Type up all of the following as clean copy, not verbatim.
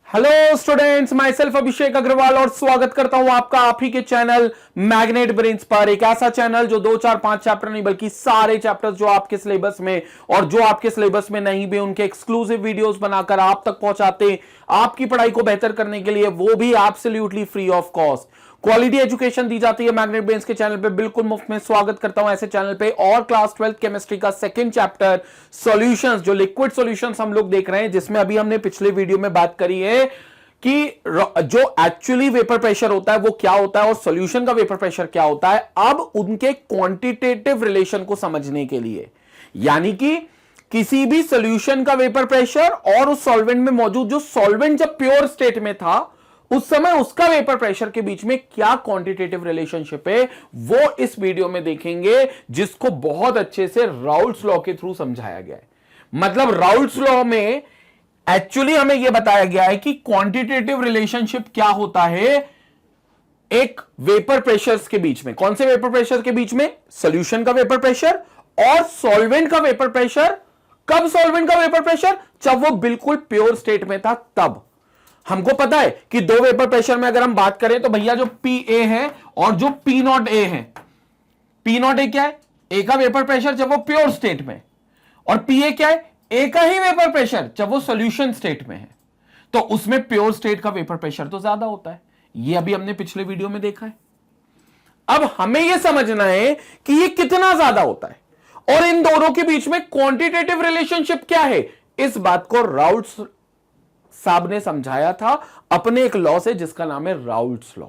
Hello students, my self अभिषेक अग्रवाल और स्वागत करता हूं आपका आप ही के चैनल मैग्नेट ब्रेन्स पर। एक ऐसा चैनल जो 2 4 5 चैप्टर नहीं बल्कि सारे चैप्टर्स जो आपके सिलेबस में और जो आपके सिलेबस में नहीं भी उनके एक्सक्लूसिव वीडियोस बनाकर आप तक पहुंचाते आपकी पढ़ाई को बेहतर करने के लिए, वो भी absolutely free of cost. Quality education दी जाती है मैग्नेट ब्रेन्स के चैनल पे, बिल्कुल मुफ्त में। स्वागत करता हूं ऐसे चैनल पे। और क्लास 12th केमिस्ट्री का सेकंड चैप्टर सॉल्यूशंस, जो लिक्विड सॉल्यूशंस हम लोग देख रहे हैं, जिसमें अभी हमने पिछले वीडियो में बात करी है कि जो एक्चुअली वेपर प्रेशर होता है वो क्या होता है और सॉल्यूशन का वेपर प्रेशर क्या होता है। अब उनके क्वांटिटेटिव रिलेशन को समझने के लिए, यानी कि किसी भी सॉल्यूशन का वेपर प्रेशर और उस सॉल्वेंट में मौजूद जो सॉल्वेंट जब प्योर स्टेट में था उस समय उसका वेपर प्रेशर के बीच में क्या क्वांटिटेटिव रिलेशनशिप है, वो इस वीडियो में देखेंगे, जिसको बहुत अच्छे से राउल्ट्स लॉ के थ्रू समझाया गया है। मतलब राउल्ट्स लॉ में एक्चुअली हमें यह बताया गया है कि क्वांटिटेटिव रिलेशनशिप क्या होता है एक वेपर प्रेशर्स के बीच में। कौन से वेपर प्रेशर के बीच में? सॉल्यूशन का वेपर प्रेशर और सॉल्वेंट का वेपर प्रेशर। कब सॉल्वेंट का वेपर प्रेशर? जब वो बिल्कुल प्योर स्टेट में था तब। हमको पता है कि दो वेपर प्रेशर में अगर हम बात करें तो भैया जो PA है और जो P0A है। P0A क्या है? ए का वेपर प्रेशर जब वो प्योर स्टेट में, और PA क्या है? ए का ही वेपर प्रेशर जब वो सॉल्यूशन स्टेट में है। तो उसमें प्योर स्टेट का वेपर प्रेशर तो ज्यादा होता है। ये अभी हमने पिछले वीडियो में देखा है। अब हमें यह समझना है कि ये कितना ज्यादा होता है और इन दोनों के बीच में क्वांटिटेटिव रिलेशनशिप क्या है। इस बात को राउल्ट्स साहब ने समझाया था अपने एक लॉ से, जिसका नाम है राउल्ट्स लॉ।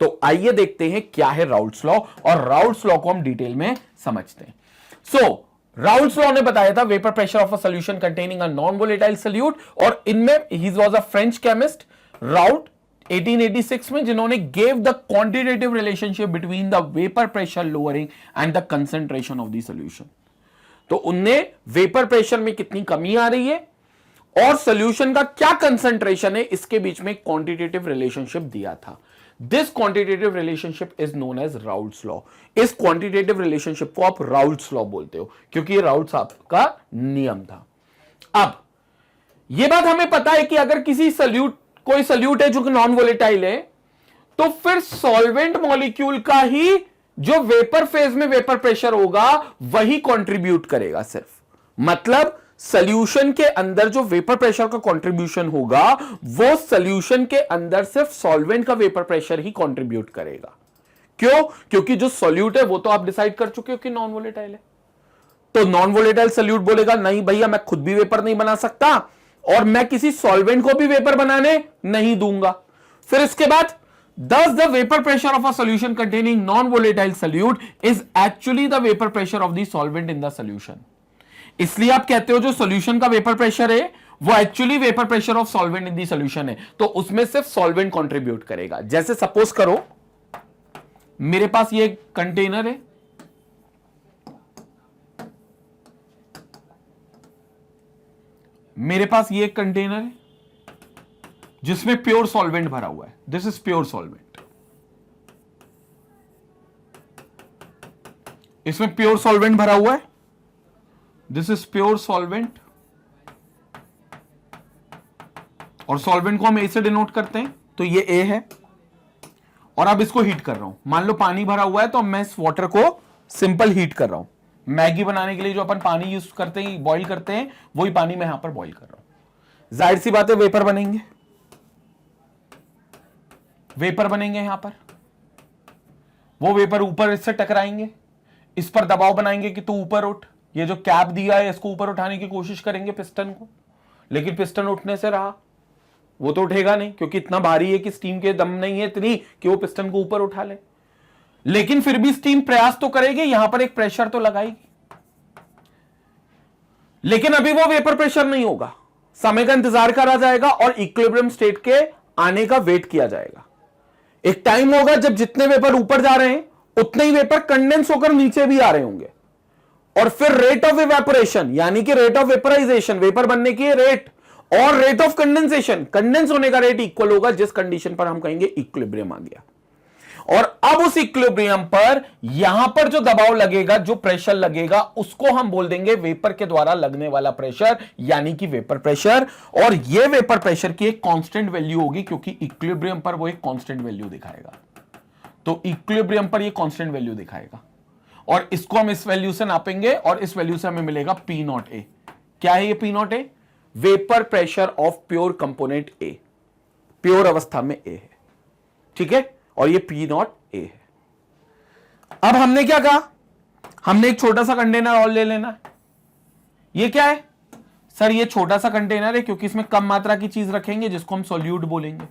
तो आइए देखते हैं क्या है राउल्ट्स लॉ, और राउल्ट्स लॉ को हम डिटेल में समझते हैं। सो राउल्ट्स लॉ ने बताया था vapour pressure of a solution containing a non volatile solute, और इनमें ही was a French chemist Raoult 1886 में, जिन्होंने gave the quantitative relationship between the vapour pressure lowering and the concentration of the solution. तो उनने वेपर प्रेशर में कितनी कमी आ रही है और सॉल्यूशन का क्या कंसंट्रेशन है, इसके बीच में क्वांटिटेटिव रिलेशनशिप दिया था। This quantitative relationship is known as Raoult's law. इस क्वांटिटेटिव रिलेशनशिप को आप राउल्ट्स लॉ बोलते हो, क्योंकि ये राउल्ट्स का नियम था। अब यह बात हमें पता है कि अगर कोई सॉल्यूट है जो कि नॉन वोलेटाइल है, तो फिर सॉल्वेंट मॉलिक्यूल का ही जो वेपर फेज में वेपर प्रेशर होगा वही कंट्रीब्यूट करेगा सिर्फ। मतलब सॉल्यूशन के अंदर जो वेपर प्रेशर का कंट्रीब्यूशन होगा वो सॉल्यूशन के अंदर सिर्फ सॉल्वेंट का वेपर प्रेशर ही कंट्रीब्यूट करेगा। क्यों? क्योंकि जो सॉल्यूट है वो तो आप डिसाइड कर चुके हो कि नॉन वोलेटाइल है। तो नॉन वोलेटाइल सॉल्यूट बोलेगा नहीं भैया, मैं खुद भी वेपर नहीं बना सकता और मैं किसी सॉल्वेंट को भी वेपर बनाने नहीं दूंगा। फिर इसके बाद thus the vapor pressure of a solution containing non-volatile solute is actually the vapor pressure of the solvent in the solution। इसलिए आप कहते हो जो सॉल्यूशन का वेपर प्रेशर है वो actually vapour pressure of solvent in the solution है। तो उसमें सिर्फ सॉल्वेंट कंट्रीब्यूट करेगा। जैसे सपोज करो मेरे पास ये कंटेनर है, मेरे पास ये कंटेनर है जिसमें प्योर सॉल्वेंट भरा हुआ है। This is pure solvent. इसमें प्योर सॉल्वेंट भरा हुआ है। दिस इज प्योर सॉल्वेंट, और सॉल्वेंट को हम ए से डिनोट करते हैं, तो ये ए है। और अब इसको हीट कर रहा हूं। मान लो पानी भरा हुआ है तो मैं इस वाटर को सिंपल हीट कर रहा हूं। मैगी बनाने के लिए जो अपन पानी यूज करते हैं, बॉईल करते हैं, वही पानी मैं यहां पर बॉईल कर रहा हूं। जाहिर सी बात है वेपर बनेंगे, वेपर बनेंगे यहां पर। वो वेपर ऊपर इससे टकराएंगे, इस पर दबाव बनाएंगे कि तू ऊपर उठ। ये जो कैप दिया है इसको ऊपर उठाने की कोशिश करेंगे पिस्टन को, लेकिन पिस्टन उठने से रहा, वो तो उठेगा नहीं क्योंकि इतना भारी है कि स्टीम के दम नहीं है इतनी कि वो पिस्टन को ऊपर उठा ले। लेकिन फिर भी स्टीम प्रयास तो करेगी, यहां पर एक प्रेशर तो लगाएगी। लेकिन अभी वो वेपर प्रेशर नहीं होगा, समय का इंतजार करा जाएगा और इक्विलिब्रियम स्टेट के आने का वेट किया जाएगा। एक टाइम होगा जब जितने वेपर ऊपर जा रहे हैं उतने ही वेपर कंडेंस होकर नीचे भी आ रहे होंगे, और फिर रेट ऑफ इवेपोरेशन यानी कि रेट ऑफ वेपराइजेशन, वेपर बनने की रेट, और रेट ऑफ कंडेंसेशन, कंडेंस होने का रेट इक्वल होगा, जिस कंडीशन पर हम कहेंगे इक्विलिब्रियम आ गया। और अब उस इक्विलिब्रियम पर यहां पर जो दबाव लगेगा, जो प्रेशर लगेगा, उसको हम बोल देंगे वेपर के द्वारा लगने वाला प्रेशर, यानी कि वेपर प्रेशर। और यह वेपर प्रेशर की एक कांस्टेंट वैल्यू होगी, क्योंकि इक्विलिब्रियम पर वो एक कांस्टेंट वैल्यू दिखाएगा। तो इक्विलिब्रियम पर ये कांस्टेंट वैल्यू दिखाएगा और इसको हम इस वैल्यू से नापेंगे और इस वैल्यू से हमें मिलेगा पी नॉट ए। क्या है ये P not a? Vapour pressure of pure component A, pure अवस्था में ए है, ठीक है, और ये पी नॉट ए है। अब हमने क्या कहा, हमने एक छोटा सा कंटेनर और ले लेना है। ये क्या है सर? ये छोटा सा कंटेनर है क्योंकि इसमें कम मात्रा की चीज रखेंगे जिसको हम सॉल्यूट बोलेंगे।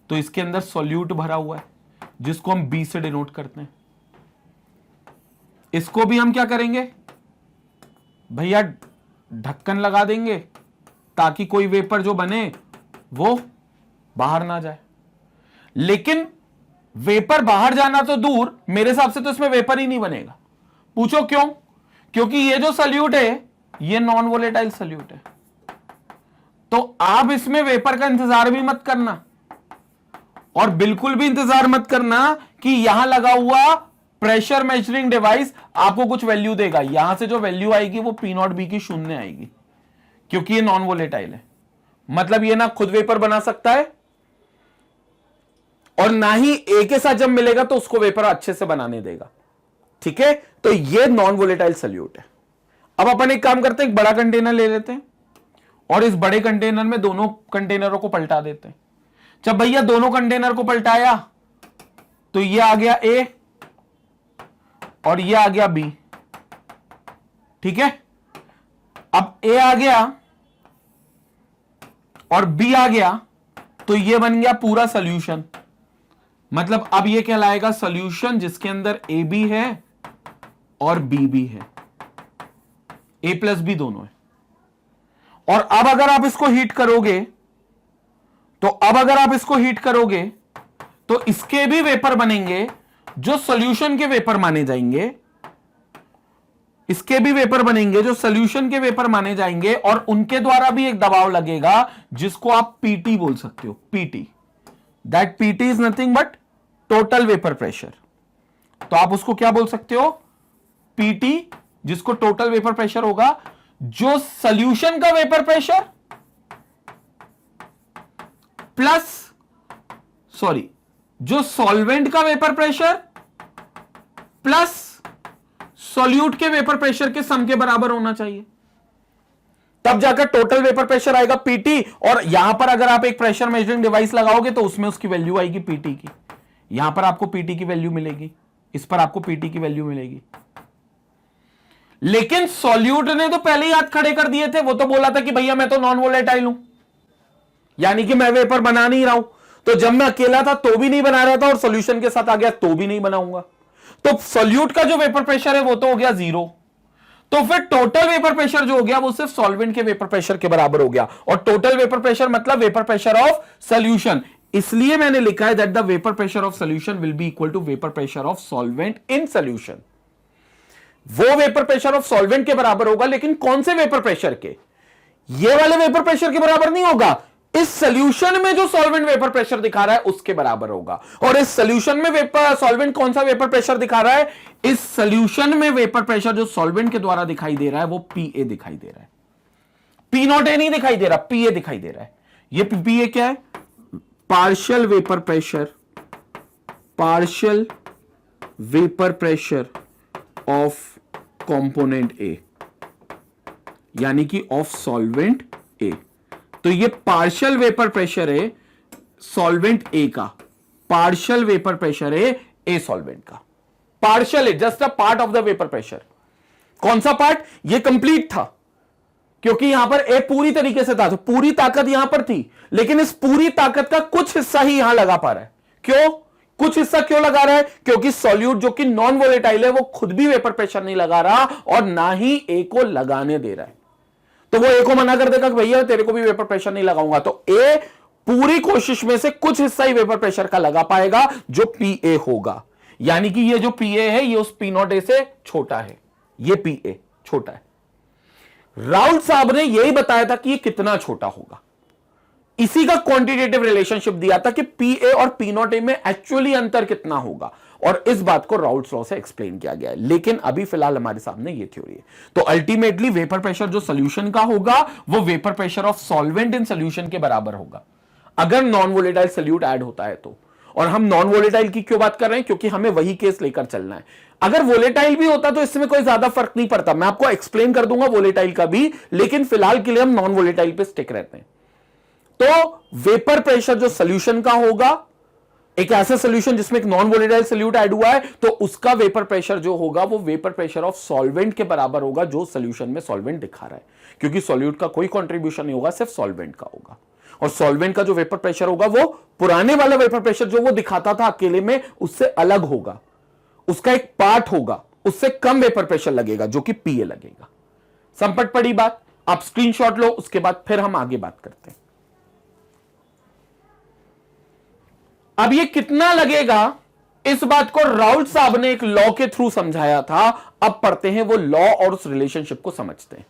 तो इसके अंदर सॉल्यूट भरा हुआ है जिसको हम बी से डिनोट करते हैं। इसको भी हम क्या करेंगे भैया, ढक्कन लगा देंगे ताकि कोई वेपर जो बने वो बाहर ना जाए। लेकिन वेपर बाहर जाना तो दूर, मेरे हिसाब से तो इसमें वेपर ही नहीं बनेगा। पूछो क्यों? क्योंकि ये जो सॉल्यूट है ये नॉन वोलेटाइल सॉल्यूट है। तो आप इसमें वेपर का इंतजार भी मत करना और बिल्कुल भी इंतजार मत करना कि यहां लगा हुआ प्रेशर मेजरिंग डिवाइस आपको कुछ वैल्यू देगा। यहां से जो वैल्यू आएगी वो पी नॉट बी की शून्य आएगी, क्योंकि ये नॉन वोलेटाइल है। मतलब ये ना खुद वेपर बना सकता है और ना ही ए के साथ जब मिलेगा तो उसको वेपर अच्छे से बनाने देगा, ठीक है। तो ये नॉन वोलेटाइल सॉल्यूट है। अब अपन एक काम करते हैं, एक बड़ा कंटेनर ले लेते हैं और इस बड़े कंटेनर में दोनों कंटेनरों को पलटा देते हैं। जब भैया दोनों कंटेनर को पलटाया तो ये आ गया ए और ये आ गया बी, ठीक है। अब ए आ गया और बी आ गया तो ये बन गया पूरा सॉल्यूशन। मतलब अब ये कहलाएगा सॉल्यूशन जिसके अंदर ए बी है और बी भी है, ए प्लस बी दोनों है। और अब अगर आप इसको हीट करोगे तो इसके भी वेपर बनेंगे जो सॉल्यूशन के वेपर माने जाएंगे। इसके भी वेपर बनेंगे जो सॉल्यूशन के वेपर माने जाएंगे और उनके द्वारा भी एक दबाव लगेगा जिसको आप पीटी बोल सकते हो। PT, that PT is nothing but total vapour pressure. तो आप उसको क्या बोल सकते हो? पीटी, जिसको टोटल वेपर प्रेशर होगा, जो सॉल्यूशन का वेपर प्रेशर प्लस जो सॉल्वेंट का वेपर प्रेशर प्लस सॉल्यूट के वेपर प्रेशर के सम के बराबर होना चाहिए, तब जाकर टोटल वेपर प्रेशर आएगा पीटी। और यहां पर अगर आप एक प्रेशर मेजरिंग डिवाइस लगाओगे तो उसमें उसकी वैल्यू आएगी पीटी की। यहां पर आपको पीटी की वैल्यू मिलेगी, इस पर आपको पीटी की वैल्यू मिलेगी। लेकिन सॉल्यूट ने तो पहले ही हाथ खड़े कर दिए थे। वो तो बोला था कि भैया मैं तो नॉन वोलेटाइल हूं, यानी कि मैं वेपर बना नहीं रहा हूं। तो जब मैं अकेला था तो भी नहीं बना रहा था और सॉल्यूशन के साथ आ गया तो भी नहीं बनाऊंगा। तो सॉल्यूट का जो वेपर प्रेशर है वो तो हो गया जीरो। तो फिर टोटल वेपर प्रेशर जो हो गया वो सिर्फ सॉल्वेंट के वेपर प्रेशर के बराबर हो गया। और टोटल वेपर प्रेशर मतलब वेपर प्रेशर ऑफ सॉल्यूशन। इसलिए मैंने लिखा है that the vapour pressure of solution will be equal to vapour pressure of solvent in solution. वो वेपर प्रेशर ऑफ सॉल्वेंट के बराबर होगा, लेकिन कौन से वेपर प्रेशर के? ये वाले वेपर प्रेशर के बराबर नहीं होगा। इस सॉल्यूशन में जो सॉल्वेंट वेपर प्रेशर दिखा रहा है उसके बराबर होगा। और इस सॉल्यूशन में वेपर सॉल्वेंट कौन सा वेपर प्रेशर दिखा रहा है? इस सॉल्यूशन में वेपर प्रेशर जो सॉल्वेंट के द्वारा दिखाई दे रहा है वो पीए दिखाई दे रहा है। पी नॉट ए नहीं दिखाई दे रहा, पीए दिखाई दे रहा है। ये पीए क्या है? Partial vapour pressure of component ए, यानी कि ऑफ सॉल्वेंट ए। तो ये पार्शियल वेपर प्रेशर है सॉल्वेंट ए का, पार्शियल वेपर प्रेशर है ए सॉल्वेंट का। पार्शियल है, just a part of the vapour pressure. कौन सा पार्ट? ये कंप्लीट था क्योंकि यहां पर ए पूरी तरीके से था, तो पूरी ताकत यहां पर थी, लेकिन इस पूरी ताकत का कुछ हिस्सा ही यहां लगा पा रहा है। क्यों? कुछ हिस्सा क्यों लगा रहा है? क्योंकि सॉल्यूट जो कि नॉन वोलेटाइल है वो खुद भी वेपर प्रेशर नहीं लगा रहा और ना ही ए को लगाने दे रहा है। तो वो ए को मना कर देगा कि भैया तेरे को भी वेपर प्रेशर नहीं लगाऊंगा। तो ए पूरी कोशिश में से कुछ हिस्सा ही वेपर प्रेशर का लगा पाएगा जो पीए होगा। यानी कि ये जो पीए है ये उस पी नॉट ए से छोटा है, ये पीए छोटा है। राउल साहब ने यही बताया था कि ये कितना छोटा होगा। इसी का क्वांटिटेटिव रिलेशनशिप दिया था कि पी ए और पी नॉट ए में एक्चुअली अंतर कितना होगा, और इस बात को राउल्ट्स लॉ से एक्सप्लेन किया गया है। लेकिन अभी फिलहाल हमारे सामने ये थ्योरी है। तो अल्टीमेटली वेपर प्रेशर जो सोल्यूशन का होगा वो vapour pressure of solvent in solution के बराबर होगा, अगर नॉन वोलेटाइल सोल्यूट ऐड होता है तो। और हम नॉन वोलेटाइल की क्यों बात कर रहे हैं, क्योंकि हमें वही केस लेकर चलना है। अगर वोलेटाइल भी होता तो इसमें कोई ज्यादा फर्क नहीं पड़ता, मैं आपको एक्सप्लेन कर दूंगा वोलेटाइल का भी, लेकिन फिलहाल के लिए हम नॉन वोलेटाइल पे स्टिक रहते हैं। तो वेपर प्रेशर जो सोल्यूशन का होगा, एक ऐसा सोल्यूशन जिसमें एक नॉन वोलेटाइल सोल्यूट ऐड हुआ है, तो उसका वेपर प्रेशर जो होगा वो वेपर प्रेशर ऑफ सॉल्वेंट के बराबर होगा जो सोल्यूशन में सॉल्वेंट दिखा रहा है, क्योंकि सॉल्यूट का कोई कंट्रीब्यूशन नहीं होगा, सिर्फ सॉल्वेंट का होगा। और सॉल्वेंट का जो वेपर प्रेशर होगा वो पुराने वाला वेपर प्रेशर जो वो दिखाता था अकेले में, उससे अलग होगा, उसका एक पार्ट होगा, उससे कम वेपर प्रेशर लगेगा जो कि पीए लगेगा। संपट पड़ी बात, आप स्क्रीनशॉट लो, उसके बाद फिर हम आगे बात करते हैं। अब ये कितना लगेगा, इस बात को राउल्ट साहब ने एक लॉ के थ्रू समझाया था। अब पढ़ते हैं वो लॉ और उस रिलेशनशिप को समझते हैं।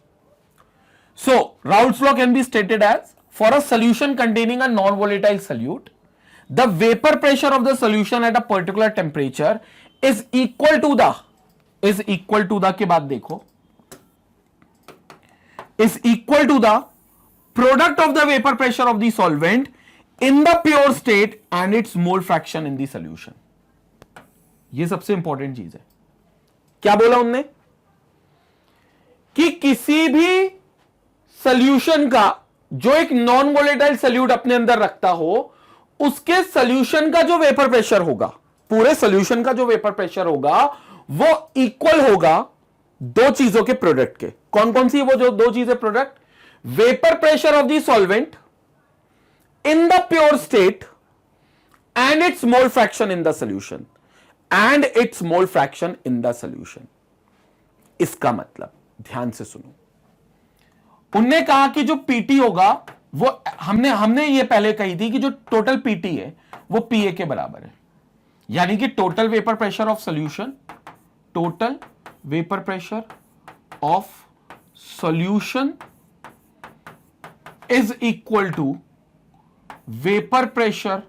So Raoult's law can be stated as, for a solution containing a non volatile solute, the vapour pressure of the solution at a particular temperature is equal to the के बाद देखो, is equal to the product of the vapour pressure of the solvent in the pure state and its mole fraction in the solution। ये सबसे important चीज है। क्या बोला उनने कि किसी भी सॉल्यूशन का जो एक नॉन वोलेटाइल सोल्यूट अपने अंदर रखता हो, उसके सॉल्यूशन का जो वेपर प्रेशर होगा, पूरे सॉल्यूशन का जो वेपर प्रेशर होगा वो इक्वल होगा दो चीजों के प्रोडक्ट के। कौन कौन सी वो जो दो चीजें product, vapour pressure of the solvent in the pure state and its mole fraction in the solution, and its mole fraction in the solution। इसका मतलब ध्यान से सुनो, उनने कहा कि जो पीटी होगा वो हमने ये पहले कही थी कि जो टोटल पीटी है वो पीए के बराबर है, यानी कि total vapour pressure of solution, total vapour pressure of solution is equal to vapour pressure,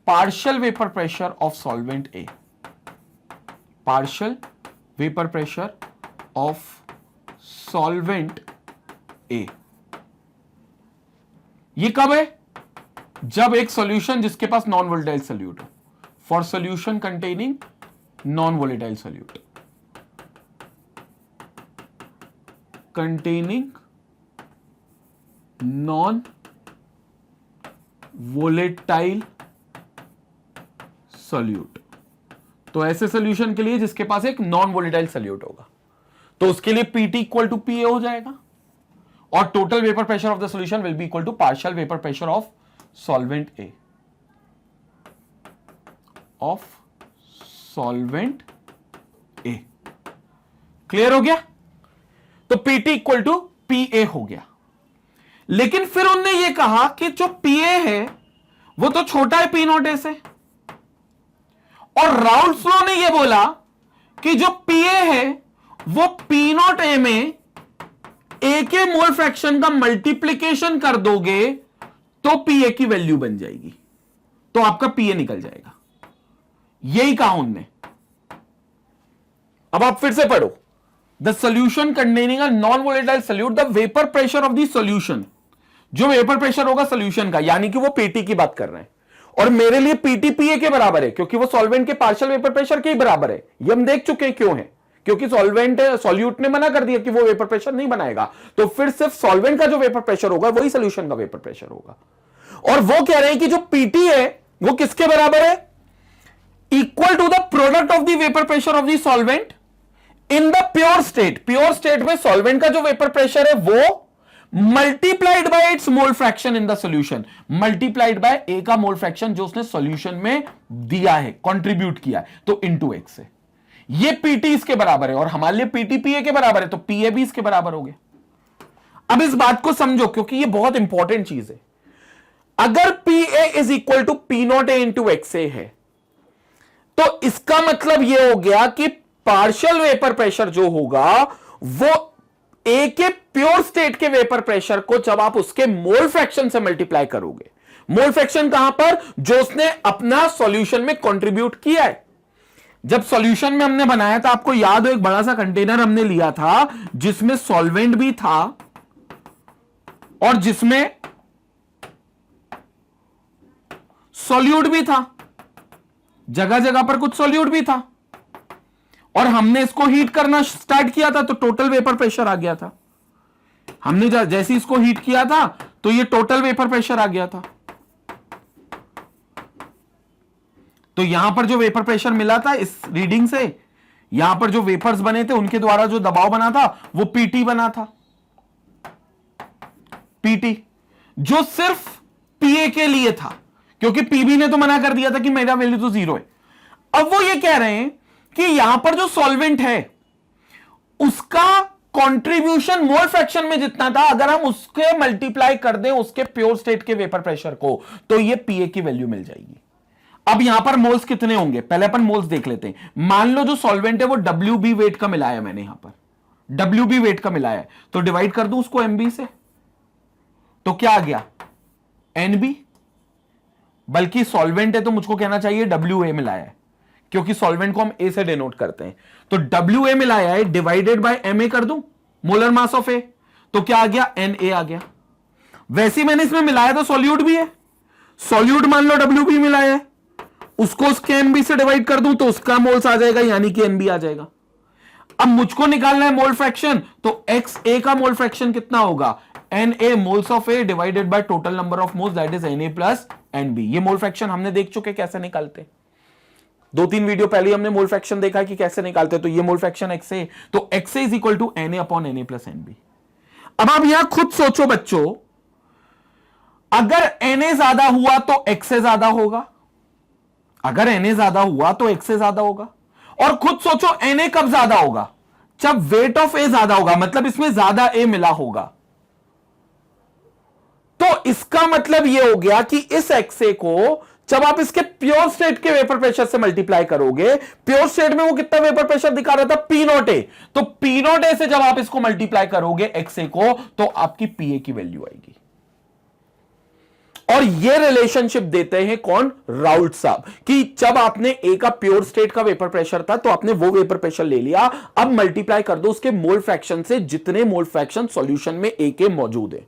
partial vapour pressure of solvent A, partial vapour pressure of solvent A. ये कब है, जब एक सॉल्यूशन जिसके पास नॉन वोलेटाइल सोल्यूट हो, for solution containing non volatile solute, containing non volatile solute. तो ऐसे सोल्यूशन के लिए जिसके पास एक नॉन वोलेटाइल सोल्यूट होगा, तो उसके लिए पीटी इक्वल टू पीए हो जाएगा, और total vapour pressure of the solution will be equal to partial vapour pressure of solvent A, of solvent A. Clear हो गया? तो पीटी इक्वल टू पीए हो गया। लेकिन फिर उन्होंने ये कहा कि जो पीए है वो तो छोटा है पी नॉट ए से, और राउल्ट्स लॉ ने ये बोला कि जो पीए है वो पी नॉट ए में ए के मोल फ्रैक्शन का मल्टीप्लीकेशन कर दोगे तो पीए की वैल्यू बन जाएगी, तो आपका पीए निकल जाएगा। यही कहा उनने। अब आप फिर से पढ़ो, the solution containing a non volatile solute, the vapour pressure of the solution, जो वेपर प्रेशर होगा सोल्यूशन का, यानी कि वो पीटी की बात कर रहे हैं, और मेरे लिए पीटी पीए के बराबर है क्योंकि वो सॉल्वेंट के पार्शियल वेपर प्रेशर के ही बराबर है। ये हम देख चुके हैं क्यों है, क्योंकि सॉल्यूट ने मना कर दिया कि वो वेपर प्रेशर नहीं बनाएगा, तो फिर सिर्फ सॉल्वेंट का जो वेपर प्रेशर होगा वही सोल्यूशन का वेपर प्रेशर होगा। और वो कह रहे हैं कि जो पीटी है वो किसके बराबर है, equal to the product of the vapour pressure of the solvent in the pure state. Pure state में सॉल्वेंट का जो वेपर प्रेशर है वो multiplied by its mole fraction in the solution, multiplied by A का mole fraction जो उसने solution में दिया है, कंट्रीब्यूट किया है, तो इनटू एक्स से। ये पीटी इसके बराबर है, और हमारे लिए पीटी पीए के बराबर है, तो पीए भी इसके बराबर हो गया। अब इस बात को समझो क्योंकि ये बहुत इंपॉर्टेंट चीज है। अगर PA is equal to P not A into X A है, तो इसका मतलब यह हो गया कि पार्शियल वेपर प्रेशर जो होगा वो ए के प्योर स्टेट के वेपर प्रेशर को जब आप उसके मोल फ्रैक्शन से मल्टीप्लाई करोगे, मोल फ्रैक्शन कहां पर, जो उसने अपना सॉल्यूशन में कंट्रीब्यूट किया है। जब सॉल्यूशन में हमने बनाया था, आपको याद हो, एक बड़ा सा कंटेनर हमने लिया था जिसमें सॉल्वेंट भी था और जिसमें सॉल्यूट भी था, जगह जगह पर कुछ सॉल्यूट भी था, और हमने इसको हीट करना स्टार्ट किया था तो टोटल वेपर प्रेशर आ गया था। हमने जैसे इसको हीट किया था तो ये टोटल वेपर प्रेशर आ गया था। तो यहां पर जो वेपर प्रेशर मिला था इस रीडिंग से, यहां पर जो वेपर्स बने थे उनके द्वारा जो दबाव बना था वो पीटी बना था, पीटी, जो सिर्फ पीए के लिए था, क्योंकि पीबी ने तो मना कर दिया था कि मेरा वैल्यू तो 0 है। अब वो ये कह रहे हैं कि यहां पर जो सॉल्वेंट है उसका कंट्रीब्यूशन मोल फ्रैक्शन में जितना था, अगर हम उसके मल्टीप्लाई कर दें उसके प्योर स्टेट के वेपर प्रेशर को, तो ये पीए की वैल्यू मिल जाएगी। अब यहां पर मोल्स कितने होंगे, पहले अपन मोल्स देख लेते हैं। मान लो जो सॉल्वेंट है वो WB वेट का मिलाया, मैंने यहां पर WB वेट का मिलाया है, तो डिवाइड कर दूं उसको MB से, तो क्या आ गया, NB। बल्कि सॉल्वेंट है तो मुझको कहना चाहिए WA मिलाया है, क्योंकि सॉल्वेंट को हम A से डिनोट करते हैं। तो WA मिलाया है डिवाइडेड बाय MA कर दूं, मोलर मास ऑफ A, तो क्या आ गया, NA आ गया। वैसे ही मैंने इसमें मिलाया तो सॉल्यूट भी है, सॉल्यूट मान लो WB मिलाया है, उसको उसके MB से डिवाइड कर दूं तो उसका मोल्स आ जाएगा, यानी कि NB आ जाएगा। अब मुझको निकालना है मोल फ्रैक्शन, तो XA का मोल फ्रैक्शन कितना होगा, NA moles of A divided by total number of moles, that is NA plus NB। ये मोल फ्रैक्शन हमने देख चुके कैसे निकालते, 2-3 वीडियो पहले हमने मोल फ्रैक्शन देखा कि कैसे निकालते। तो ये मोल फ्रैक्शन XA, तो XA is equal to NA upon NA plus NB। अब आप यहां खुद सोचो बच्चों, अगर NA ज्यादा हुआ तो XA ज्यादा होगा, अगर NA ज्यादा हुआ तो XA ज्यादा होगा, और खुद सोचो NA कब ज्यादा होगा, जब वेट ऑफ A ज्यादा होगा, मतलब इसमें ज्यादा A मिला होगा। तो इसका मतलब यह हो गया कि इस XA को जब आप इसके प्योर स्टेट के वेपर प्रेशर से मल्टीप्लाई करोगे, प्योर स्टेट में वो कितना वेपर प्रेशर दिखा रहा था, P0A, तो P0A से जब आप इसको मल्टीप्लाई करोगे XA को, तो आपकी PA की वैल्यू आएगी। और ये रिलेशनशिप देते हैं कौन, राउल्ट साहब, कि जब आपने ए का प्योर स्टेट का वेपर प्रेशर था तो आपने वो वेपर प्रेशर ले लिया, अब मल्टीप्लाई कर दो उसके मोल फ्रैक्शन से, जितने मोल फ्रैक्शन सॉल्यूशन में ए के मौजूद है,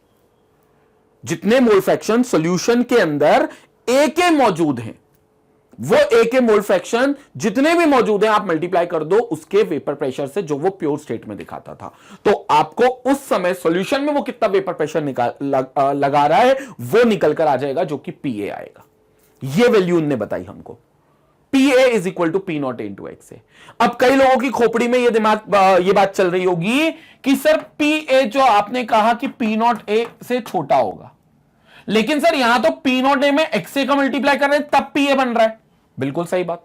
जितने मोल फ्रैक्शन सॉल्यूशन के अंदर ए के मौजूद हैं, वो ए के मोल फ्रैक्शन जितने भी मौजूद हैं आप मल्टीप्लाई कर दो उसके वेपर प्रेशर से जो वो प्योर स्टेट में दिखाता था। तो आपको उस समय सॉल्यूशन में वो कितना वेपर प्रेशर लगा रहा है वो निकल कर आ जाएगा, जो कि PA आएगा। ये वैल्यू उनने बताई हमको, PA is equal to P0A into XA। अब कई लोगों की खोपड़ी में ये बात चल रही होगी कि सर PA जो आपने कहा कि P0A से छोटा होगा, लेकिन सर यहां तो P0A में XA का मल्टीप्लाई कर रहे हैं तब PA बन रहा है। बिल्कुल सही बात,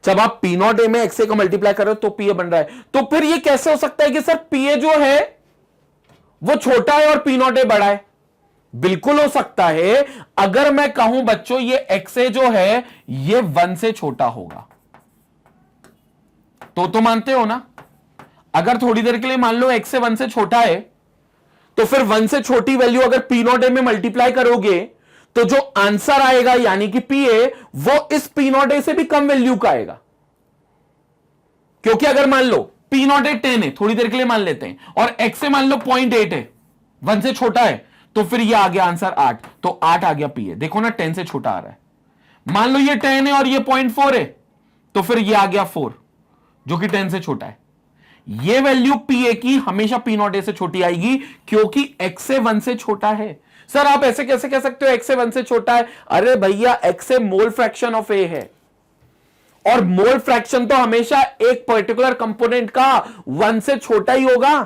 जब आप P0A में XA का मल्टीप्लाई कर रहे हो तो PA बन रहा है। तो फिर ये कैसे हो सकता है कि सर PA जो है वो छोटा है और P0A बड़ा है? बिल्कुल हो सकता है, अगर मैं कहूं बच्चों ये XA जो है ये 1 से छोटा होगा, तो मानते हो ना? अगर थोड़ी देर के लिए मान लो XA 1 से छोटा है, तो फिर 1 से छोटी वैल्यू अगर P0A में मल्टीप्लाई करोगे तो जो आंसर आएगा यानी कि PA, वो इस P0A से भी कम वैल्यू का आएगा। क्योंकि अगर मान लो P0A 10 है, थोड़ी देर के लिए मान लेते हैं, और XA मान लो 0.8 है, 1 से छोटा है, तो फिर ये आ गया आंसर 8, तो 8 आ गया PA। देखो ना 10 से छोटा आ रहा है। मान लो ये 10 है और ये 0.4 है, तो फिर ये आ गया 4, जो कि 10 से छोटा है। ये वैल्यू PA की हमेशा P0A से छोटी आएगी, क्योंकि XA 1 से छोटा है। सर आप ऐसे कैसे कह सकते हो XA 1 से छोटा है? अरे भैया XA mole fraction of A है, और मोल फ्रैक्शन तो हमेशा एक पर्टिकुलर कंपोनेंट का 1 से छोटा ही होगा,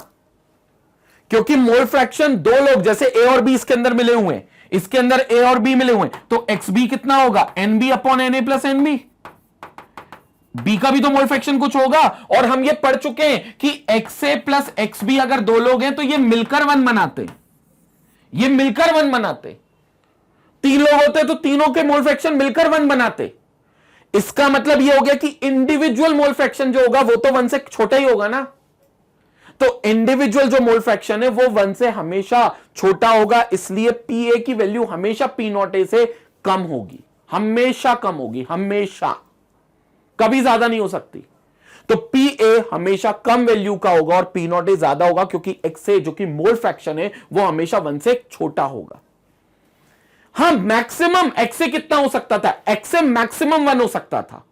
क्योंकि मोल फ्रैक्शन दो लोग जैसे A और B इसके अंदर मिले हुए हैं, इसके अंदर A और B मिले हुए हैं, तो XB कितना होगा, NB upon NA plus NB। B का भी तो मोल फ्रैक्शन कुछ होगा, और हम ये पढ़ चुके हैं कि XA प्लस XB अगर दो लोग हैं तो ये मिलकर 1 बनाते, ये मिलकर 1 बनाते। 3 लोग होते तो तीनों के मोल फ्रैक्शन मिलकर 1 बनाते। इसका मतलब यह हो गया कि इंडिविजुअल मोल फ्रैक्शन जो होगा वो तो 1 से छोटा ही होगा ना। तो इंडिविजुअल जो मोल फ्रैक्शन है वो 1 से हमेशा छोटा होगा, इसलिए पीए की वैल्यू हमेशा पी नॉट ए से कम होगी, हमेशा कम होगी, हमेशा, कभी ज्यादा नहीं हो सकती। तो पी ए हमेशा कम वैल्यू का होगा और पी नॉट ए ज्यादा होगा, क्योंकि एक्स ए जो कि मोल फ्रैक्शन है वो हमेशा 1 से छोटा होगा। हां, मैक्सिमम एक्स ए कितना हो सकता था? एक्स ए मैक्सिमम 1 हो सकता था,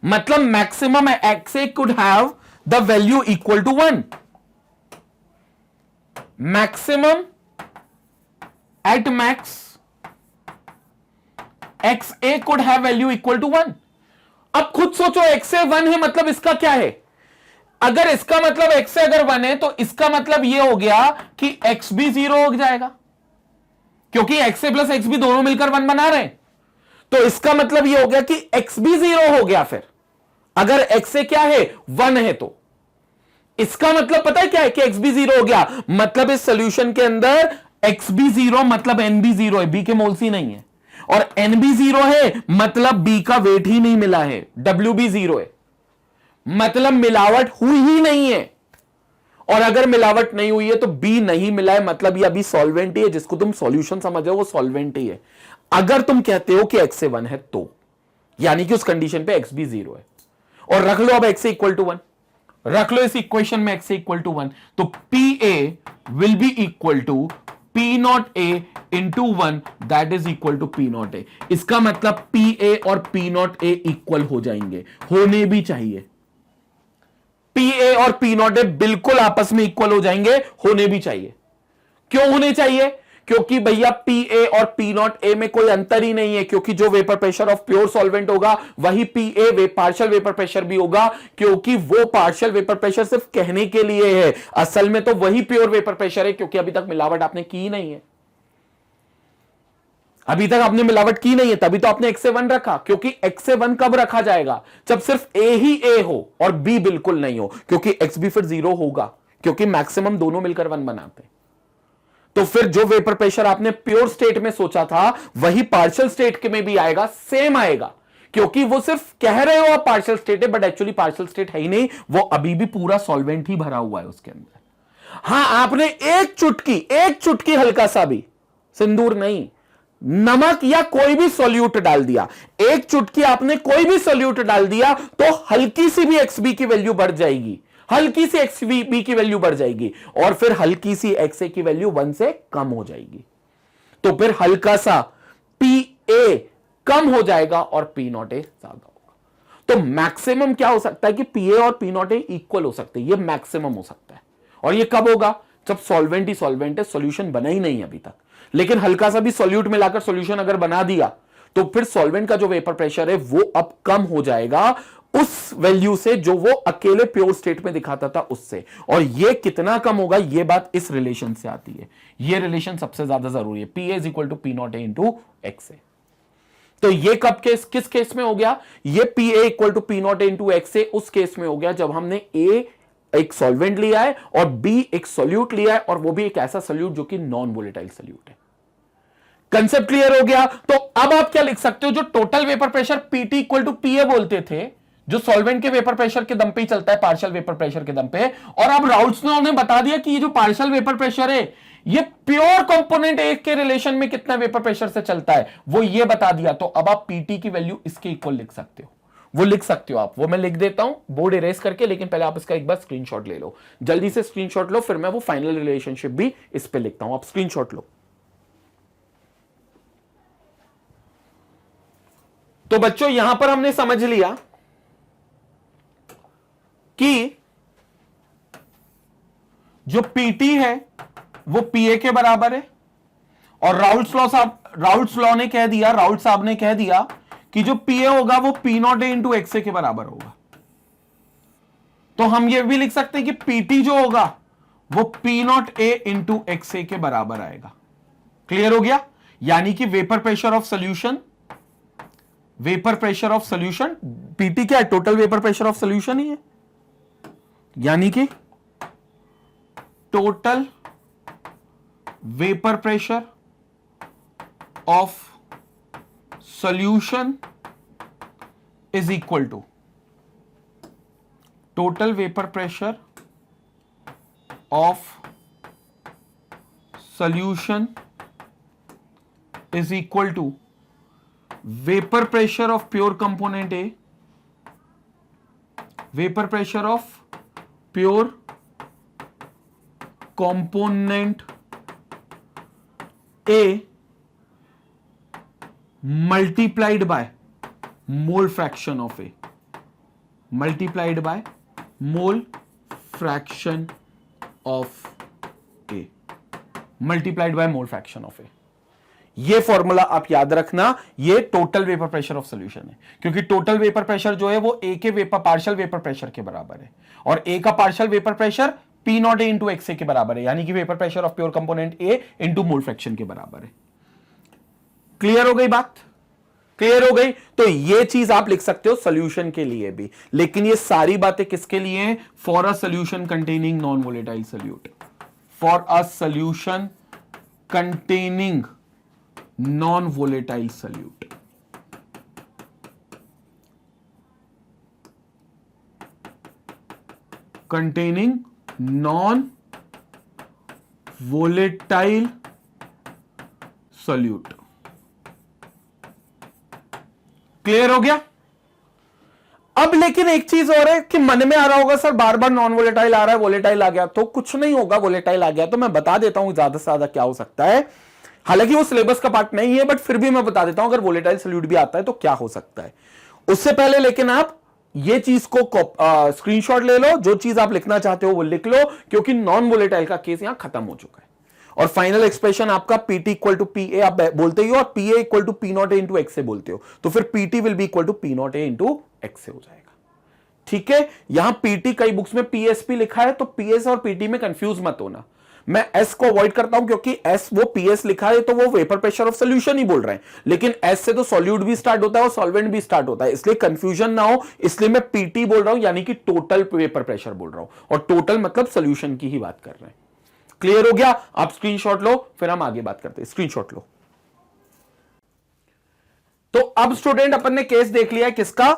मतलब maximum X A could have the value equal to 1। Maximum at max X A could have value equal to 1। अब खुद सोचो, एक्स ए 1 है, मतलब इसका क्या है? अगर इसका मतलब एक्स ए अगर 1 है तो इसका मतलब यह हो गया कि एक्स भी 0 हो जाएगा, क्योंकि एक्स ए प्लस एक्स भी दोनों मिलकर 1 बना रहे हैं। तो इसका मतलब यह हो गया कि एक्स भी 0 हो गया। फिर अगर एक्स ए क्या है? 1 है, तो इसका मतलब पता है क्या है? कि एक्स भी 0 हो गया, मतलब इस सॉल्यूशन के अंदर एक्स भी 0 मतलब एन भी 0 है, बी के मोल्स ही नहीं है, और एन भी 0 है मतलब बी का वेट ही नहीं मिला है, डब्ल्यू भी 0 है, मतलब मिलावट हुई ही नहीं है। और अगर मिलावट नहीं हुई है तो बी नहीं मिला है, मतलब ये अभी सॉल्वेंट ही है, जिसको तुम सॉल्यूशन समझ रहे हो वो सॉल्वेंट ही है। अगर तुम कहते हो कि एक्स ए 1 है तो यानी कि उस कंडीशन पे एक्स भी 0 है। और रख लो अब एक्स ए इक्वल टू 1, रख लो इस इक्वेशन में एक्स ए इक्वल टू 1, तो P A will be equal to P not A into 1, that is equal to P not A. इसका मतलब पी ए और पी नॉट ए इक्वल हो जाएंगे, होने भी चाहिए। पी ए और पी नॉट ए बिल्कुल आपस में इक्वल हो जाएंगे, होने भी चाहिए। क्यों होने चाहिए? क्योंकि भैया पी ए और पी नॉट ए में कोई अंतर ही नहीं है, क्योंकि जो vapour pressure of pure solvent होगा वही P A partial vapour pressure भी होगा, क्योंकि वो पार्शियल वेपर प्रेशर सिर्फ कहने के लिए है, असल में तो वही प्योर वेपर प्रेशर है, क्योंकि अभी तक मिलावट आपने की नहीं है। अभी तक आपने मिलावट की नहीं है, तभी तो आपने एक्स से 1 रखा। क्योंकि एक्स से 1 कब रखा जाएगा? जब सिर्फ ए ही ए हो और बी बिल्कुल नहीं हो, क्योंकि एक्स भी फिर 0 होगा, क्योंकि मैक्सिमम दोनों मिलकर 1 बनाते हैं। तो फिर जो वेपर प्रेशर आपने प्योर स्टेट में सोचा था वही पार्शियल स्टेट के में भी आएगा, सेम आएगा, क्योंकि वो सिर्फ कह रहे हो आप पार्शियल स्टेट है, बट एक्चुअली पार्शियल स्टेट है ही नहीं, वो अभी भी पूरा सॉल्वेंट ही भरा हुआ है उसके अंदर। हां, आपने एक चुटकी हल्का सा भी, सिंदूर नहीं, नमक या कोई भी सॉल्यूट डाल दिया, एक चुटकी आपने कोई भी सॉल्यूट डाल दिया तो हल्की सी भी एक्स बी की वैल्यू बढ़ जाएगी, हल्की सी एक्स बी की वैल्यू बढ़ जाएगी, और फिर हल्की सी एक्स ए की वैल्यू 1 से कम हो जाएगी। तो फिर हल्का सा पी ए कम हो जाएगा और पी नॉट ए ज्यादा होगा। तो मैक्सिमम क्या हो सकता है कि पी ए और पी नॉट ए इक्वल हो सकते हैं, ये मैक्सिमम हो सकता है। और ये कब होगा? जब सॉल्वेंट ही सॉल्वेंट है, सॉल्यूशन बना ही नहीं अभी तक, लेकिन हल्का सा भी सॉल्यूट मिलाकर सॉल्यूशन अगर बना दिया तो फिर सॉल्वेंट का जो वेपर प्रेशर है वो अब कम हो जाएगा उस वैल्यू से जो वो अकेले प्योर स्टेट में दिखाता था उससे। और ये कितना कम होगा, ये बात इस रिलेशन से आती है, ये रिलेशन सबसे ज्यादा जरूरी है, P A is equal to P not A into X A. तो ये कब केस, किस केस में हो गया? ये P A equal to P not A into X A उस केस में हो गया जब हमने ए एक सॉल्वेंट लिया है और बी एक सॉल्यूट लिया है, और वो भी एक ऐसा सॉल्यूट जो कि नॉन वोलेटाइल सॉल्यूट है। कंसेप्ट क्लियर हो गया? तो अब आप क्या लिख सकते हो, जो total vapour pressure PT equal to PA बोलते थे, जो सॉल्वेंट के वेपर प्रेशर के दम पे ही चलता है, पार्शियल वेपर प्रेशर के दम पे, और अब राउल्ट्स ने बता दिया कि ये जो पार्शियल वेपर प्रेशर है ये प्योर कंपोनेंट एक के रिलेशन में कितना वेपर प्रेशर से चलता है वो ये बता दिया। तो अब आप पीटी की वैल्यू इसके इक्वल लिख सकते हो, वो लिख सकते हो आप, वो मैं लिख देता हूं बोर्ड इरेज करके, लेकिन पहले आप इसका एक बार स्क्रीनशॉट ले लो, जल्दी से स्क्रीनशॉट लो, फिर मैं वो फाइनल रिलेशनशिप भी इस पे लिखता हूं। आप स्क्रीनशॉट लो। तो बच्चों यहां पर हमने समझ लिया कि जो पीटी है वो पीए के बराबर है, और राउल्ट्स लॉ ने कह दिया, राउल्ट साहब ने कह दिया कि जो पीए होगा वो P not A into X A के बराबर होगा। तो हम ये भी लिख सकते हैं कि पीटी जो होगा वो P not A into X A के बराबर आएगा। क्लियर हो गया? यानी कि vapour pressure of solution, vapour pressure of solution, PT क्या है? Total vapour pressure of solution ही है, यानी कि total vapour pressure of solution is equal to total vapour pressure of solution is equal to vapour pressure of pure component A, vapour pressure of pure component A multiplied by mole fraction of A, multiplied by mole fraction of A, multiplied by mole fraction of A। ये formula आप याद रखना, ये total vapour pressure of solution है, क्योंकि total vapour pressure जो है वो ए के वेपर पार्शियल वेपर प्रेशर के बराबर है, और ए का partial vapour pressure P not A into X A के बराबर है, यानी कि vapour pressure of pure component A into mole fraction के बराबर है। क्लियर हो गई बात? क्लियर हो गई? तो ये चीज आप लिख सकते हो सॉल्यूशन के लिए भी, लेकिन ये सारी बातें किसके लिए हैं? For a solution containing non volatile solute, for a solution containing non volatile solute. Containing non volatile solute. Clear हो गया? अब लेकिन एक चीज और है कि मन में आ रहा होगा सर बार बार नॉन वोलेटाइल आ रहा है, वोलेटाइल आ गया तो कुछ नहीं होगा, वोलेटाइल आ गया तो मैं बता देता हूं ज्यादा से ज्यादा क्या हो सकता है। हालांकि वो सिलेबस का पार्ट नहीं है, बट फिर भी मैं बता देता हूं अगर वोलेटाइल सॉल्यूट भी आता है तो क्या हो सकता है। उससे पहले लेकिन आप ये चीज को स्क्रीनशॉट ले लो, जो चीज आप लिखना चाहते हो वो लिख लो, क्योंकि नॉन वोलेटाइल का केस यहां खत्म हो चुका है। और फाइनल एक्सप्रेशन आपका PT equal to P A आप बोलते ही हो, और P A equal to P not A into X से बोलते हो, तो फिर PT will be equal to P not A into X से हो जाएगा। ठीक है, यहां पीटी कई बुक्स में पीएसपी लिखा है, तो पीएस और पीटी में कंफ्यूज मत होना। मैं एस को अवॉइड करता हूं क्योंकि एस वो पीएस लिखा है तो वो वेपर प्रेशर ऑफ सॉल्यूशन ही बोल रहे हैं, लेकिन एस से तो सॉल्यूट भी स्टार्ट होता है और सॉल्वेंट भी स्टार्ट होता है, इसलिए कंफ्यूजन ना हो, इसलिए मैं पीटी बोल रहा हूं, यानी कि टोटल वेपर प्रेशर बोल रहा हूं, और टोटल मतलब सॉल्यूशन की ही बात कर रहे हैं। क्लियर हो गया? आप स्क्रीनशॉट लो, फिर हम आगे बात करते हैं। स्क्रीनशॉट लो। तो अब स्टूडेंट अपन ने केस देख लिया है किसका?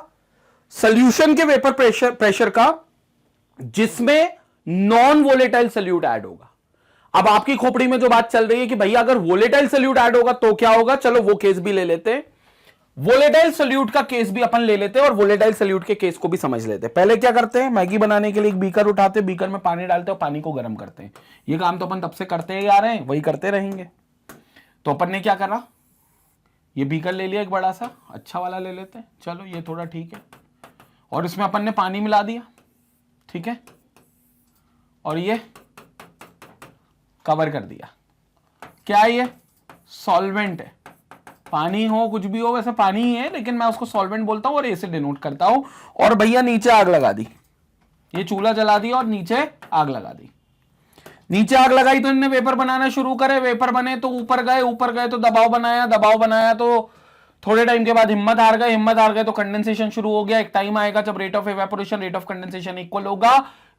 सॉल्यूशन के वेपर प्रेशर का, जिसमें नॉन वोलेटाइल सॉल्यूट ऐड होगा। अब आपकी खोपड़ी में जो बात चल रही है कि भैया अगर वोलेटाइल सॉल्यूट ऐड होगा तो क्या होगा, चलो वो केस भी ले लेते हैं, वोलेटाइल सॉल्यूट का केस भी अपन ले लेते हैं और वोलेटाइल सॉल्यूट के केस को भी समझ लेते हैं। पहले क्या करते हैं, मैगी बनाने के लिए एक बीकर उठाते हैं, बीकर में पानी डालते हैं और पानी को गर्म करते हैं। ये काम तो अपन तब से करते ही आ रहे हैं, वही करते रहेंगे। तो अपन ने क्या करा, ये बीकर ले लिया, एक बड़ा सा अच्छा वाला ले लेते हैं, चलो ये थोड़ा ठीक है, और इसमें अपन ने पानी मिला दिया, ठीक है, और ये कवर कर दिया। क्या है ये? सॉल्वेंट है। पानी हो कुछ भी हो, वैसे पानी ही है, लेकिन मैं उसको सॉल्वेंट बोलता हूं और ए से डिनोट करता हूं। और भैया नीचे आग लगा दी, ये चूल्हा जला दिया और नीचे आग लगा दी। नीचे आग लगाई तो इन्होंने वेपर बनाना शुरू करे, वेपर बने तो ऊपर गए तो दबाव बनाया तो थोड़े टाइम के बाद हिम्मत हार गए तो कंडेंसेशन शुरू हो गया। एक टाइम आएगा जब rate of evaporation rate of condensation equal होगा,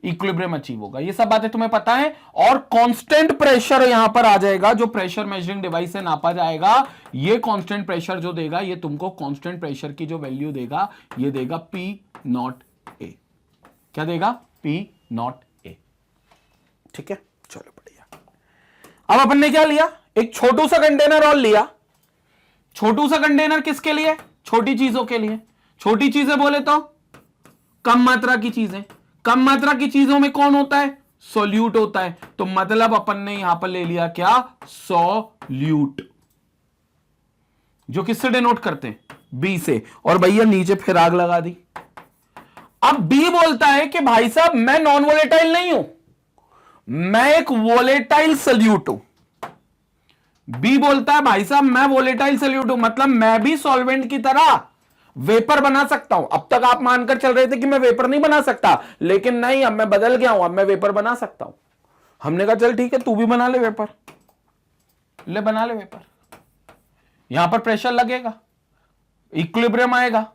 इक्विलिब्रियम अचीव होगा। ये सब बातें तुम्हें पता है। और कांस्टेंट प्रेशर यहां पर आ जाएगा, जो प्रेशर मेजरिंग डिवाइस से नापा जाएगा, ये कांस्टेंट प्रेशर जो देगा, ये तुमको कांस्टेंट प्रेशर की जो वैल्यू देगा, ये देगा पी नॉट ए। क्या देगा? P not a. ठीक है, चलो बढ़िया। अब अपन ने क्या लिया, एक छोटू सा कंटेनर और लिया। छोटू सा कंटेनर किसके लिए? छोटी चीजों के लिए। छोटी चीजें बोले तो कम मात्रा की चीजें। कम मात्रा की चीजों में कौन होता है? सॉल्यूट होता है। तो मतलब अपन ने यहां पर ले लिया क्या? सॉल्यूट, जो किससे डिनोट करते हैं? बी से। और भैया नीचे फिर आग लगा दी। अब बी बोलता है कि भाई साहब मैं नॉन वोलेटाइल नहीं हूं, मैं एक वोलेटाइल सॉल्यूट हूं। बी बोलता है भाई साहब मैं वोलेटाइल सॉल्यूट हूं, मतलब मैं भी सॉल्वेंट की तरह वेपर बना सकता हूं। अब तक आप मानकर चल रहे थे कि मैं वेपर नहीं बना सकता, लेकिन नहीं, अब मैं बदल गया हूं, अब मैं वेपर बना सकता हूं। हमने कहा चल ठीक है, तू भी बना ले वेपर, ले बना ले वेपर। यहां पर प्रेशर लगेगा, इक्विलिब्रियम आएगा,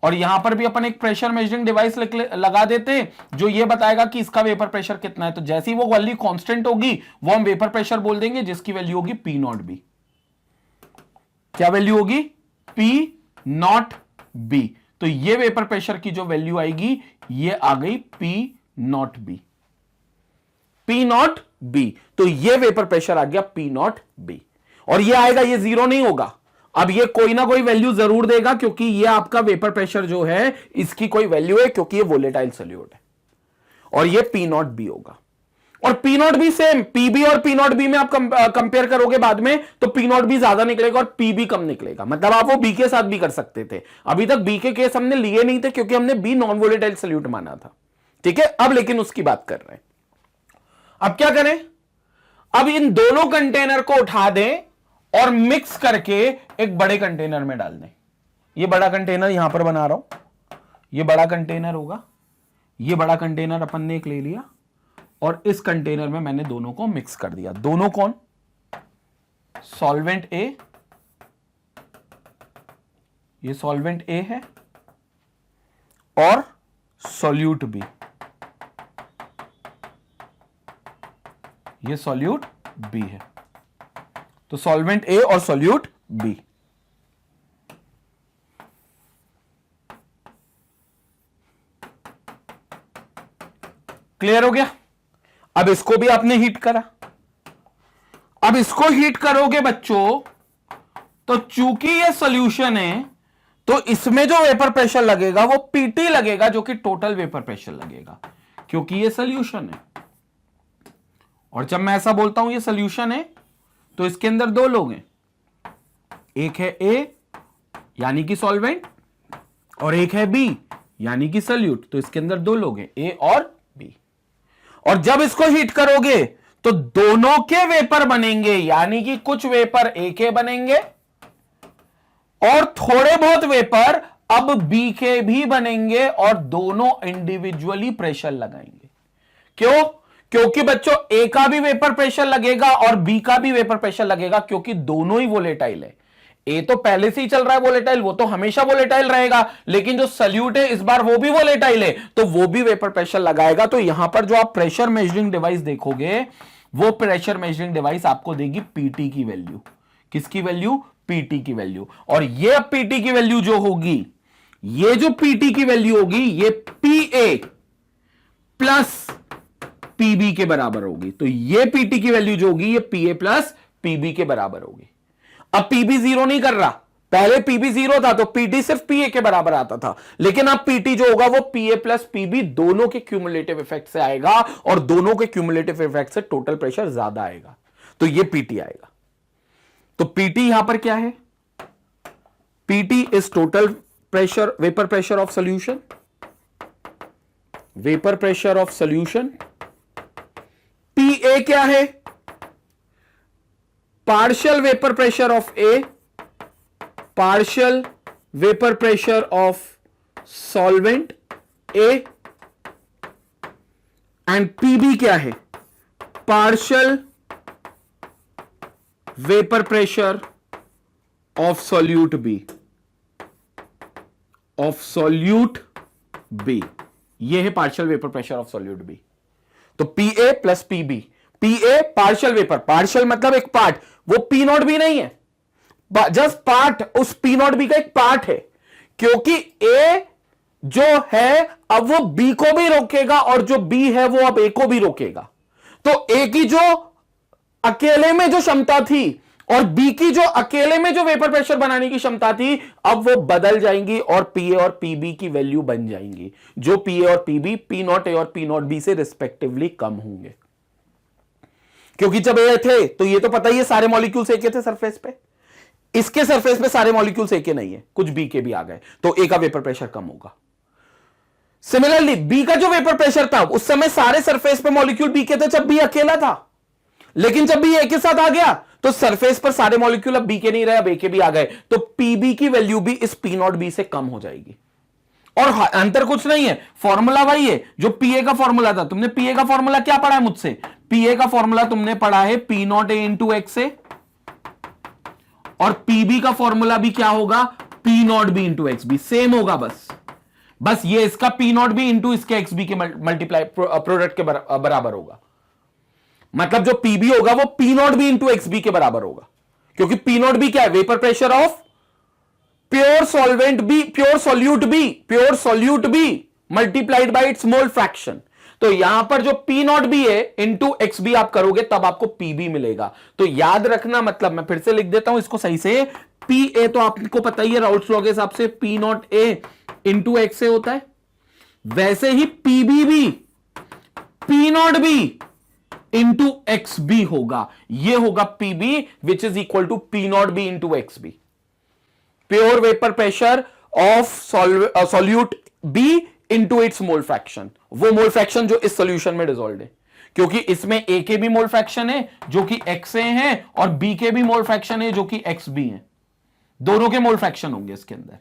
और यहां पर भी अपन एक प्रेशर मेजरिंग डिवाइस लगा देते हैं जो ये बताएगा कि इसका वेपर प्रेशर कितना है। तो जैसी वो वैल्यू कांस्टेंट होगी वो हम वेपर प्रेशर बोल देंगे, जिसकी वैल्यू होगी पी नॉट बी। क्या वैल्यू होगी? P not be. तो ये वेपर प्रेशर की जो वैल्यू आएगी ये आ गई P not be. P not be. तो ये वेपर प्रेशर आ गया पी नॉट बी, और ये आएगा, ये जीरो नहीं होगा। अब ये कोई ना कोई वैल्यू जरूर देगा, क्योंकि ये आपका वेपर प्रेशर जो है इसकी कोई वैल्यू है, क्योंकि ये वोलेटाइल सॉल्यूट है, और ये पी नॉट बी होगा। और P not B same, PB और पी नॉट बी में आप कंपेयर करोगे बाद में, तो पी नॉट बी ज्यादा निकलेगा और पीबी कम निकलेगा। मतलब आप वो बी के साथ भी कर सकते थे। अभी तक बी के केस हमने लिए नहीं थे, क्योंकि हमने बी नॉन वोलेटाइल सॉल्यूट माना था। ठीक है, अब लेकिन उसकी बात कर रहे हैं। अब क्या करें, अब इन दोनों कंटेनर को उठा दें और मिक्स करके एक बड़े कंटेनर में डाल दें। ये बड़ा कंटेनर यहां पर बना रहा हूं, ये बड़ा कंटेनर होगा। ये बड़ा कंटेनर अपन ने एक ले लिया, और इस कंटेनर में मैंने दोनों को मिक्स कर दिया। दोनों कौन, सॉल्वेंट ए, ये सॉल्वेंट ए है, और सॉल्यूट बी, ये सॉल्यूट बी है। तो सॉल्वेंट ए और सॉल्यूट बी। क्लियर हो गया। अब इसको भी आपने हीट करा। अब इसको हीट करोगे बच्चों, तो चूंकि ये सॉल्यूशन है, तो इसमें जो वेपर प्रेशर लगेगा वो पीटी लगेगा, जो कि टोटल वेपर प्रेशर लगेगा, क्योंकि ये सॉल्यूशन है। और जब मैं ऐसा बोलता हूं ये सॉल्यूशन है, तो इसके अंदर दो लोग हैं, एक है ए यानी कि सॉल्वेंट, और एक है बी यानी कि सॉल्यूट। तो इसके अंदर दो लोग हैं, ए और बी। और जब इसको हीट करोगे तो दोनों के वेपर बनेंगे, यानी कि कुछ वेपर ए के बनेंगे और थोड़े बहुत वेपर अब बी के भी बनेंगे, और दोनों इंडिविजुअली प्रेशर लगाएंगे। क्यों? क्योंकि बच्चों ए का भी वेपर प्रेशर लगेगा और बी का भी वेपर प्रेशर लगेगा, क्योंकि दोनों ही वोलेटाइल है। ए तो पहले से ही चल रहा है वोलेटाइल, वो तो हमेशा वोलेटाइल रहेगा, लेकिन जो सॉल्यूट है इस बार वो भी वोलेटाइल है, तो वो भी वेपर प्रेशर लगाएगा। तो यहां पर जो आप प्रेशर मेजरिंग डिवाइस देखोगे, वो प्रेशर मेजरिंग डिवाइस आपको देगी पीटी की वैल्यू। किसकी वैल्यू? पीटी की वैल्यू। और ये पीटी की वैल्यू जो होगी, ये जो पीटी की वैल्यू होगी, ये पी ए प्लस पीबी के बराबर होगी। तो ये पीटी की वैल्यू जो होगी, ये पी ए प्लस पीबी के बराबर होगी। अब पीबी जीरो नहीं कर रहा, पहले पीबी जीरो था तो पीटी सिर्फ पीए के बराबर आता था, लेकिन अब पीटी जो होगा वो पीए प्लस पीबी दोनों के क्यूमुलेटिव इफेक्ट से आएगा, और दोनों के क्यूमुलेटिव इफेक्ट से टोटल प्रेशर ज्यादा आएगा, तो ये पीटी आएगा। तो पीटी यहां पर क्या है? PT is total pressure, vapour pressure of solution, vapour pressure of solution. PA क्या है? Partial vapour pressure of A, partial vapour pressure of solvent A, and PB क्या है? Partial vapour pressure of solute B, of solute B. ये है partial vapour pressure of solute B. तो P A plus PB. P A partial vapour, partial मतलब एक part, वो P not B नहीं है, जस्ट पार्ट, उस पी नॉट बी का एक पार्ट है, क्योंकि ए जो है अब वो बी को भी रोकेगा, और जो बी है वो अब ए को भी रोकेगा। तो ए की जो अकेले में जो क्षमता थी और बी की जो अकेले में जो वेपर प्रेशर बनाने की क्षमता थी, अब वो बदल जाएंगी और पीए और पीबी की वैल्यू बन जाएंगी, जो पीए और पीबी पी नॉट ए और पी नॉट बी से रिस्पेक्टिवली कम होंगे। क्योंकि जब ए थे तो ये तो पता ही है सारे मॉलिक्यूल्स ए के थे सरफेस पे, इसके सरफेस पे सारे मॉलिक्यूल्स ए के नहीं है, कुछ बी के भी आ गए, तो ए का वेपर प्रेशर कम होगा। सिमिलरली बी का जो वेपर प्रेशर था उस समय सारे सरफेस पे मॉलिक्यूल बी के थे जब बी अकेला था, लेकिन जब बी ए के साथ आ गया तो सरफेस पर सारे मॉलिक्यूल अब बी के नहीं रहे, अब ए के भी आ गए, तो पीबी की वैल्यू भी इस पी नॉट बी से कम हो जाएगी। और अंतर कुछ नहीं है, फॉर्मूला वही है जो पीए का फॉर्मूला था। तुमने पीए का फॉर्मूला क्या पढ़ा है मुझसे? पीए का फॉर्मूला तुमने पढ़ा है P not A into X से, और पीबी का फॉर्मूला भी क्या होगा? P not B into X B, same होगा। बस ये इसका पी नॉट बी इंटू इसके एक्स बी के मल्टीप्लाई प्रोडक्ट के बराबर होगा। मतलब जो पीबी होगा वो P not B into X B के बराबर होगा, क्योंकि पी नॉट बी क्या है? Vapour pressure of pure solvent B, pure solute B multiplied by its mole fraction. तो तो यहां पर जो पी नॉट बी है इंटू एक्स बी आप करोगे तब आपको पी बी मिलेगा। तो याद रखना, मतलब मैं फिर से लिख देता हूं इसको सही से, पी ए तो आपको पता ही है राउल्ट्स लॉ के हिसाब से P not A into X A होता है, वैसे ही पी बी भी P not B into X B होगा। यह होगा P B which is equal to P not B into X B. Pure vapour pressure of solute B into its mole fraction, वो mole fraction जो इस solution में dissolve है, क्योंकि इसमें ए के भी मोल फ्रैक्शन है जो कि एक्स ए है और बी के भी मोल फ्रैक्शन है जो कि एक्स बी है। दोनों के मोल फ्रैक्शन होंगे इसके अंदर,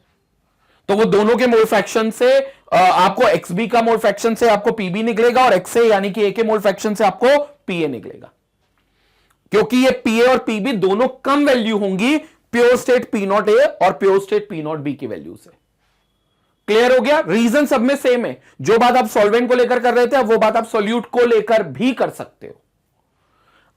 तो वो दोनों के मोल फ्रैक्शन से आपको एक्स बी का मोल फ्रैक्शन से आपको पी बी निकलेगा और एक्स ए यानी कि ए के मोल फ्रैक्शन से आपको पी ए निकलेगा, क्योंकि ये पी ए और पी बी दोनों कम वैल्यू होंगी pure state P not A और pure state P not B की वैल्यू से। क्लियर हो गया? रीजन सब में सेम है। जो बात आप सॉल्वेंट को लेकर कर रहे थे, अब वो बात आप सॉल्यूट को लेकर भी कर सकते हो।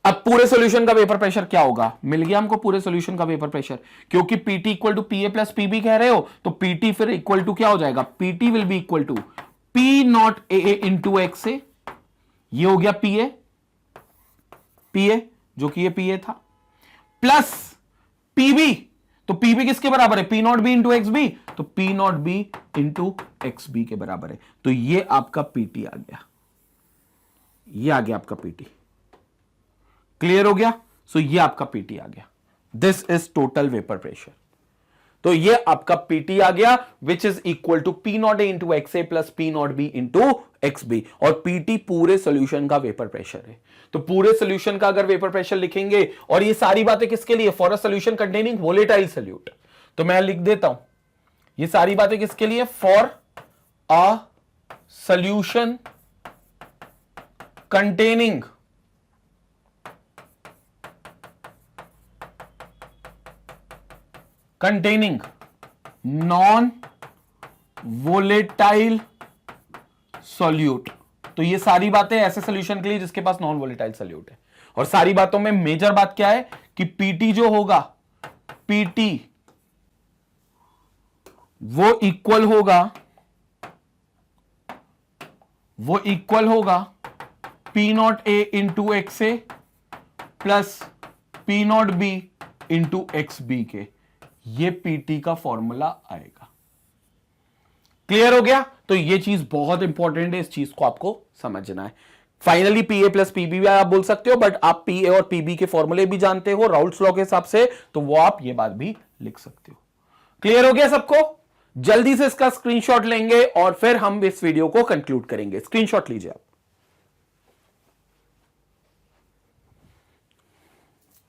अब पूरे सॉल्यूशन का वेपर प्रेशर क्या होगा? मिल गया हमको पूरे सॉल्यूशन का वेपर प्रेशर, क्योंकि PT equal to P A plus PB कह रहे हो, तो पीटी फिर इक्वल टू क्या हो जाएगा? PT will be equal to P not A into X A, ये हो गया पी ए जो कि ये पी ए था, प्लस पीबी, तो पीबी किसके बराबर है? P not B into X B, तो P not B into X B के बराबर है। तो ये आपका पीटी आ गया, ये आ गया आपका पीटी। क्लियर हो गया? सो ये आपका पीटी आ गया। This is total vapour pressure. तो ये आपका पीटी आ गया which is equal to P not A into X A plus P not B into X B, और पीटी पूरे सोल्यूशन का वेपर प्रेशर है। तो पूरे सोल्यूशन का अगर वेपर प्रेशर लिखेंगे, और ये सारी बातें किसके लिए? For a solution containing volatile solute. तो मैं लिख देता हूं ये सारी बातें किसके लिए? For a solution containing non volatile solute. तो ये सारी बातें ऐसे सॉल्यूशन के लिए जिसके पास नॉन वोलेटाइल सॉल्यूट है। और सारी बातों में मेजर बात क्या है कि पीटी जो होगा, पीटी वो इक्वल होगा P not A into X A plus P not B into X B के। ये पीटी का फॉर्मूला आएगा। क्लियर हो गया? तो ये चीज बहुत इंपॉर्टेंट है, इस चीज को आपको समझना है। Finally P A plus PB आप बोल सकते हो, बट आप पी ए और पीबी के फॉर्मूले भी जानते हो राउल्ट्स लॉ के हिसाब से, तो वो आप ये बात भी लिख सकते हो। क्लियर हो गया सबको? जल्दी से इसका स्क्रीनशॉट लेंगे और फिर हम इस वीडियो को कंक्लूड करेंगे। स्क्रीनशॉट लीजिए आप।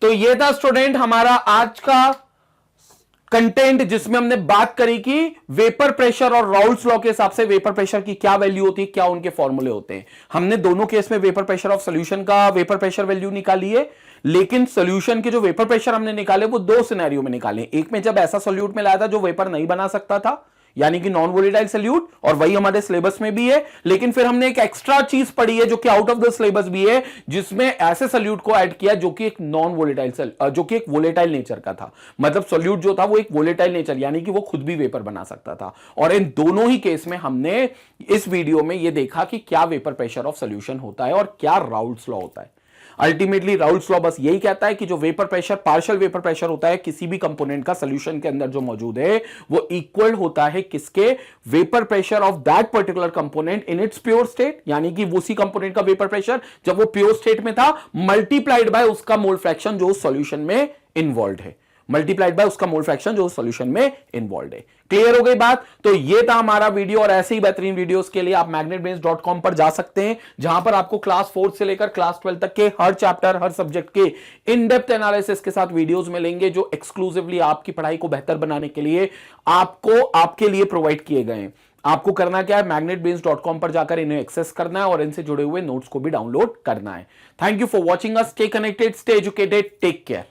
तो ये था स्टूडेंट हमारा आज का कंटेंट, जिसमें हमने बात करी कि वेपर प्रेशर और राउल्ट्स लॉ के हिसाब से वेपर प्रेशर की क्या वैल्यू होती है, क्या उनके फॉर्मूले होते हैं। हमने दोनों केस में वेपर प्रेशर ऑफ सॉल्यूशन का वेपर प्रेशर वैल्यू निकाली है, लेकिन सॉल्यूशन के जो वेपर प्रेशर हमने निकाले वो दो सिनेरियो में निकाले। एक में जब ऐसा सॉल्यूट में लाया था जो वेपर नहीं बना सकता था, यानी कि नॉन वोलेटाइल सॉल्यूट, और वही हमारे सिलेबस में भी है। लेकिन फिर हमने एक एक्स्ट्रा चीज पढ़ी है जो कि आउट ऑफ द सिलेबस भी है, जिसमें ऐसे सॉल्यूट को ऐड किया जो कि एक नॉन वोलेटाइल जो कि एक वोलेटाइल नेचर का था। मतलब सॉल्यूट जो था वो एक वोलेटाइल नेचर, यानी कि वो खुद भी वेपर बना सकता था। और इन दोनों ही केस में हमने इस वीडियो में ये देखा कि क्या वेपर प्रेशर ऑफ सॉल्यूशन होता है और क्या राउल्ट्स लॉ होता है। अल्टीमेटली राउल्ट्स लॉ बस यही कहता है कि जो vapour pressure, partial vapour pressure होता है किसी भी कंपोनेंट का सॉल्यूशन के अंदर जो मौजूद है, वो इक्वल होता है किसके? Vapour pressure of that particular component in its pure state, यानी कि उसी कंपोनेंट का वेपर प्रेशर जब वो प्योर स्टेट में था, मल्टीप्लाइड बाय उसका मोल फ्रैक्शन जो सॉल्यूशन में इन्वॉल्व है, मल्टीप्लाइड बाय उसका मोल फ्रैक्शन जो सॉल्यूशन में इन्वॉल्व है। क्लियर हो गई बात? तो ये था हमारा वीडियो, और ऐसे ही बेहतरीन वीडियोस के लिए आप magnetbrains.com पर जा सकते हैं, जहां पर आपको क्लास 4 से लेकर क्लास 12 तक के हर चैप्टर, हर सब्जेक्ट के इन डेप्थ एनालिसिस के साथ वीडियोस मिलेंगे, जो एक्सक्लूसिवली आपकी पढ़ाई को बेहतर बनाने के लिए आपको, आपके लिए प्रोवाइड किए गए हैं। आपको करना क्या है? magnetbrains.com पर जाकर इन्हें एक्सेस करना है और इनसे जुड़े हुए नोट्स को भी डाउनलोड करना है। Thank you for watching us. Stay connected, stay educated, take care.